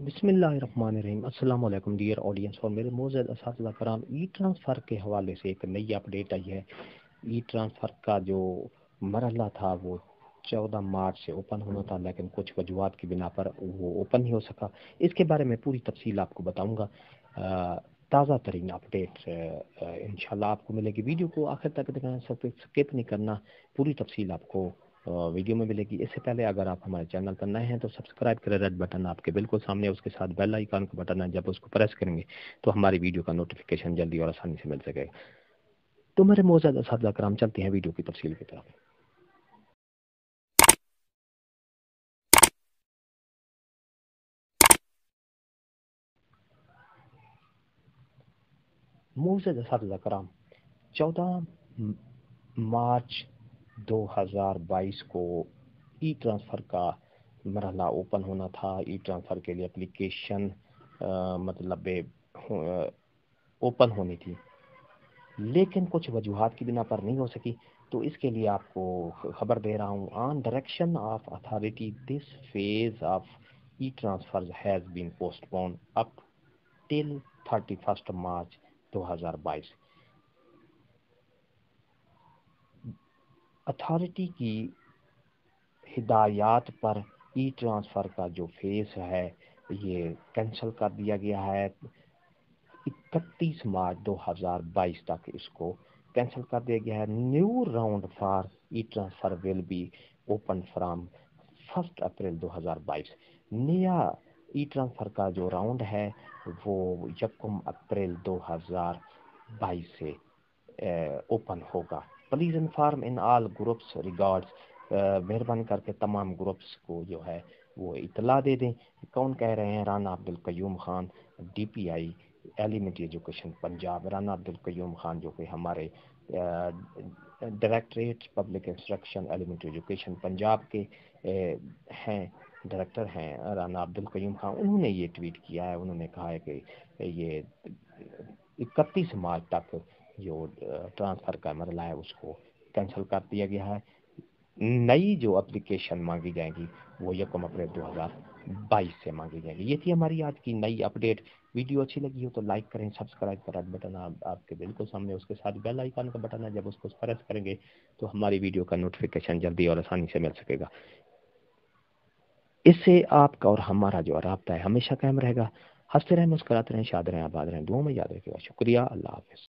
बिस्मिल्लाहिर्रहमानिर्रहीम। अस्सलाम वालेकुम डियर ऑडियंस और मेरे मोअज़्ज़ज़ असातिज़ा कराम। ई ट्रांसफ़र के हवाले से एक नई अपडेट आई है। ई ट्रांसफ़र का जो मरहला था वो 14 मार्च से ओपन होना था, लेकिन कुछ वजूहात की बिना पर वो ओपन नहीं हो सका। इसके बारे में पूरी तफसील आपको बताऊंगा। ताज़ा तरीन अपडेट इंशाल्लाह आपको मिलेगी। वीडियो को आखिर तक देखना, स्किप नहीं करना, पूरी तफसील आपको वीडियो में मिलेगी। इससे पहले अगर आप हमारे चैनल पर नए हैं तो सब्सक्राइब करें, रेड बटन आपके बिल्कुल सामने, उसके साथ बेल आइकन का बटन है, जब उसको प्रेस करेंगे तो हमारी वीडियो का नोटिफिकेशन जल्दी और आसानी से मिल सकेगा। तो मेरे मोअज़्ज़ज़ असातिज़ा कराम, चलते हैं वीडियो की तफसील की तरफ। मोअज़्ज़ज़ असातिज़ा कराम, 14 मार्च 2022 को ई ट्रांसफ़र का मरहला ओपन होना था। ई ट्रांसफ़र के लिए एप्लीकेशन मतलब ओपन होनी थी, लेकिन कुछ वजूहात की बिना पर नहीं हो सकी। तो इसके लिए आपको खबर दे रहा हूँ। On direction of authority this phase of e transfer has been postpone up till 31 March 2022। Authority की हिदायत पर ई ट्रांसफ़र का जो फेज है ये कैंसिल कर दिया गया है। 31 मार्च 2022 तक इसको कैंसिल कर दिया गया है। New round for E transfer will be open from 1 अप्रैल 2022। नया ई ट्रांसफर का जो राउंड है वो 1 अप्रैल 2022 से ओपन होगा। Please inform in all groups regards. मेहरबानी करके तमाम ग्रुप्स को जो है वो इतला दे दें। कौन कह रहे हैं? Rana Abdul Qayyum Khan, DPI elementary education Punjab. Rana Abdul Qayyum Khan जो कि हमारे directorate public instruction elementary education Punjab के हैं, डायरेक्टर हैं राना अब्दुल कयूम खान। उन्होंने ये ट्वीट किया है। उन्होंने कहा है कि ये 31 मार्च तक जो ट्रांसफ़र का मरला है उसको कैंसिल कर दिया गया है। नई जो एप्लीकेशन मांगी जाएगी वो 1 अप्रैल 2022 से मांगी जाएगी। ये थी हमारी आज की नई अपडेट। वीडियो अच्छी लगी हो तो लाइक करें, सब्सक्राइब का रेड बटन आपके बिल्कुल सामने, उसके साथ बेल आइकन का बटन है, जब उसको प्रेस करेंगे तो हमारी वीडियो का नोटिफिकेशन जल्दी और आसानी से मिल सकेगा। इससे आपका और हमारा जो राब्ता है हमेशा कायम रहेगा। हंसते रहें, मुस्कुराते रहें, शाद रहें, आबाद रहें, दुआ में याद रखिएगा। शुक्रिया। अल्लाह हाफ़िज़।